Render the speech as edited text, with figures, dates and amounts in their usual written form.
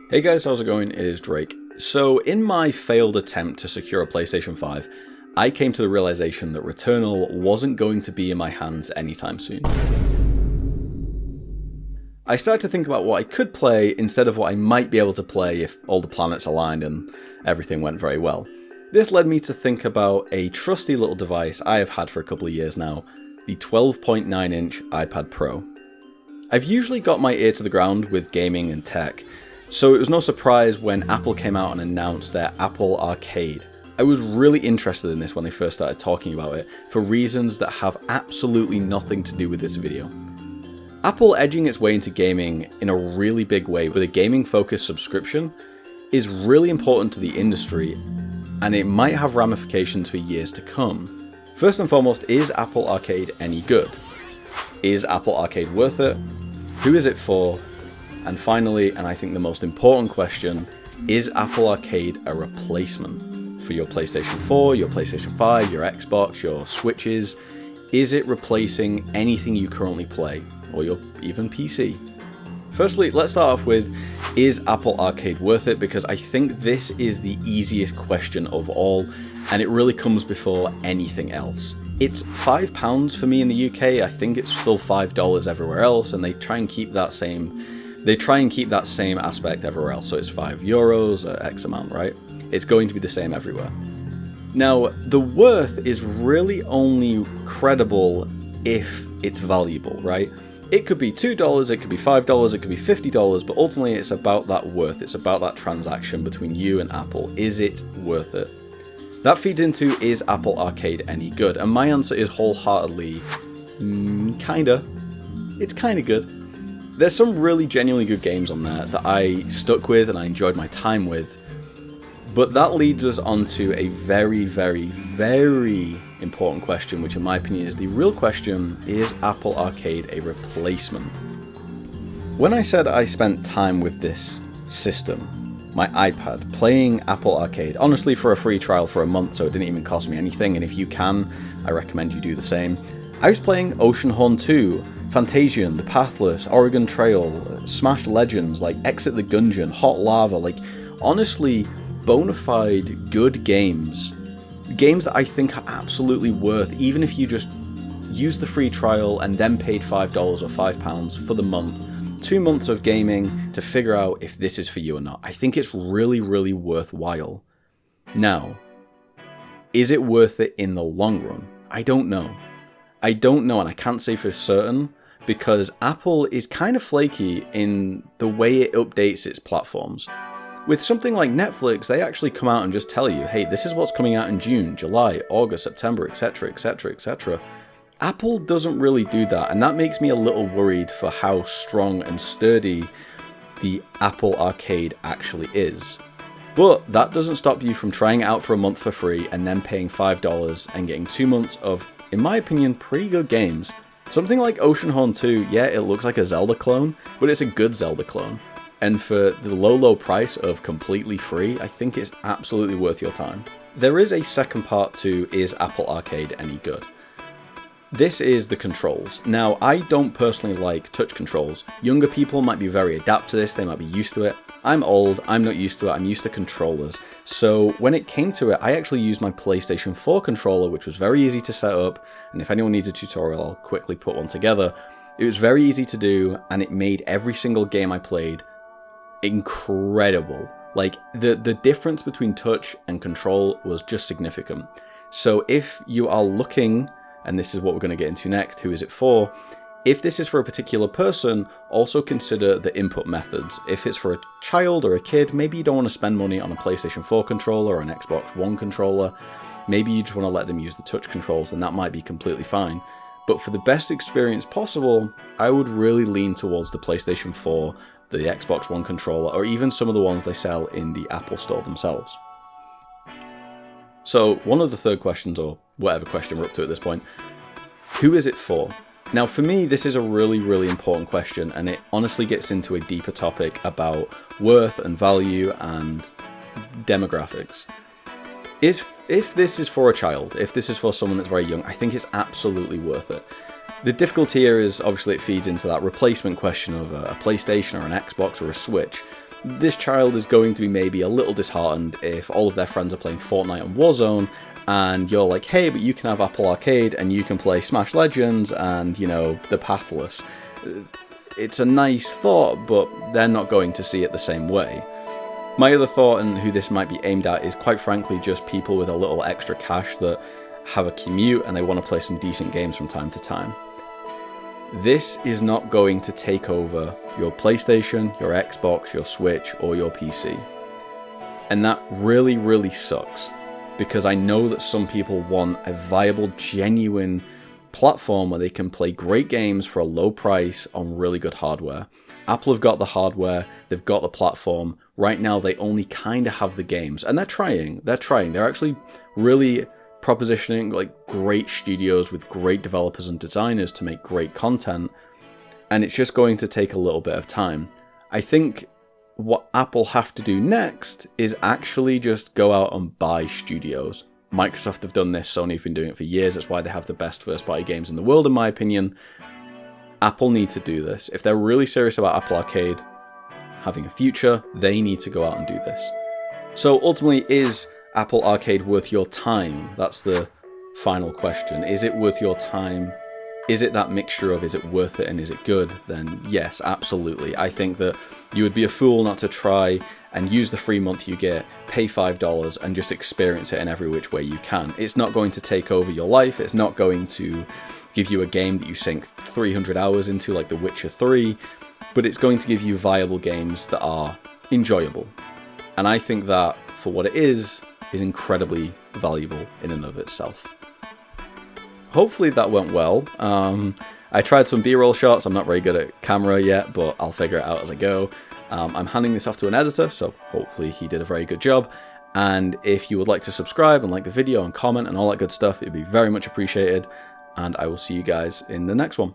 Hey guys, how's it going? It is Drake. So in my failed attempt to secure a PlayStation 5, I came to the realization that Returnal wasn't going to be in my hands anytime soon. I started to think about what I could play instead of what I might be able to play if all the planets aligned and everything went very well. This led me to think about a trusty little device I have had for a couple of years now, the 12.9-inch iPad Pro. I've usually got my ear to the ground with gaming and tech, so it was no surprise when Apple came out and announced their Apple Arcade. I was really interested in this when they first started talking about it, for reasons that have absolutely nothing to do with this video. Apple edging its way into gaming in a really big way with a gaming-focused subscription is really important to the industry, and it might have ramifications for years to come. First and foremost, is Apple Arcade any good? Is Apple Arcade worth it? Who is it for? And finally, and I think the most important question, is Apple Arcade a replacement for your PlayStation 4, your PlayStation 5, your Xbox, your Switches? Is it replacing anything you currently play, or your even PC? Firstly, let's start off with, is Apple Arcade worth it? Because I think this is the easiest question of all, and it really comes before anything else. It's £5 for me in the UK. I think it's still $5 everywhere else, and they try and keep that same aspect everywhere else. So it's €5 or X amount, right? It's going to be the same everywhere. Now, the worth is really only credible if it's valuable, right? It could be $2, it could be $5, it could be $50, but ultimately it's about that worth. It's about that transaction between you and Apple. Is it worth it? That feeds into, is Apple Arcade any good? And my answer is wholeheartedly, kinda. It's kinda good. There's some really genuinely good games on there that I stuck with and I enjoyed my time with. But that leads us on to a very, very, very important question, which in my opinion is the real question: is Apple Arcade a replacement? When I said I spent time with this system, my iPad, playing Apple Arcade, honestly for a free trial for a month, so it didn't even cost me anything, and if you can, I recommend you do the same. I was playing Oceanhorn 2, Fantasian, The Pathless, Oregon Trail, Smash Legends, like Exit the Gungeon, Hot Lava, like honestly bona fide good games. Games that I think are absolutely worth, even if you just use the free trial and then paid $5 or £5 for the month, 2 months of gaming to figure out if this is for you or not. I think it's really, really worthwhile. Now, is it worth it in the long run? I don't know. And I can't say for certain, because Apple is kind of flaky in the way it updates its platforms. With something like Netflix, they actually come out and just tell you, hey, this is what's coming out in June, July, August, September, etc., etc., etc. Apple doesn't really do that, and that makes me a little worried for how strong and sturdy the Apple Arcade actually is. But that doesn't stop you from trying it out for a month for free and then paying $5 and getting 2 months of, in my opinion, pretty good games. Something like Oceanhorn 2, yeah, it looks like a Zelda clone, but it's a good Zelda clone. And for the low price of completely free, I think it's absolutely worth your time. There is a second part to, is Apple Arcade any good? This is the controls. Now, I don't personally like touch controls. Younger people might be very adept to this, they might be used to it. I'm old, I'm not used to it, I'm used to controllers. So when it came to it, I actually used my PlayStation 4 controller, which was very easy to set up, and if anyone needs a tutorial, I'll quickly put one together. It was very easy to do, and it made every single game I played incredible. Like, the difference between touch and control was just significant. So if you are looking, and this is what we're going to get into next, who is it for? If this is for a particular person, also consider the input methods. If it's for a child or a kid, maybe you don't want to spend money on a PlayStation 4 controller or an Xbox One controller. Maybe you just want to let them use the touch controls, and that might be completely fine. But for the best experience possible, I would really lean towards the PlayStation 4, the Xbox One controller, or even some of the ones they sell in the Apple Store themselves. So, one of the third questions, or whatever question we're up to at this point, who is it for? Now, for me, this is a really, really important question, and it honestly gets into a deeper topic about worth and value and demographics. If this is for a child, if this is for someone that's very young, I think it's absolutely worth it. The difficulty here is, obviously, it feeds into that replacement question of a PlayStation or an Xbox or a Switch. this child is going to be maybe a little disheartened if all of their friends are playing Fortnite and Warzone, and you're like, hey, but you can have Apple Arcade and you can play Smash Legends and, you know, The Pathless. It's a nice thought, but they're not going to see it the same way. My other thought, and who this might be aimed at, is quite frankly just people with a little extra cash that have a commute and they want to play some decent games from time to time. This is not going to take over your PlayStation, your Xbox, your Switch, or your PC. And that really, really sucks, because I know that some people want a viable, genuine platform where they can play great games for a low price on really good hardware. Apple have got the hardware, they've got the platform. Right now they only kind of have the games, and they're trying. They're actually really propositioning like great studios with great developers and designers to make great content, and it's just going to take a little bit of time. I think what Apple have to do next is actually just go out and buy studios. Microsoft have done this, Sony have been doing it for years, that's why they have the best first-party games in the world, in my opinion. Apple need to do this. If they're really serious about Apple Arcade having a future, they need to go out and do this. So ultimately, is Apple Arcade worth your time? That's the final question. Is it worth your time? Is it that mixture of is it worth it and is it good? Then yes, absolutely. I think that you would be a fool not to try and use the free month you get, pay $5 and just experience it in every which way you can. It's not going to take over your life. It's not going to give you a game that you sink 300 hours into like The Witcher 3, but it's going to give you viable games that are enjoyable. And I think that for what it is incredibly valuable in and of itself. Hopefully that went well. I tried some B-roll shots. I'm not very good at camera yet, but I'll figure it out as I go. I'm handing this off to an editor, so hopefully he did a very good job. And if you would like to subscribe and like the video and comment and all that good stuff, it'd be very much appreciated. And I will see you guys in the next one.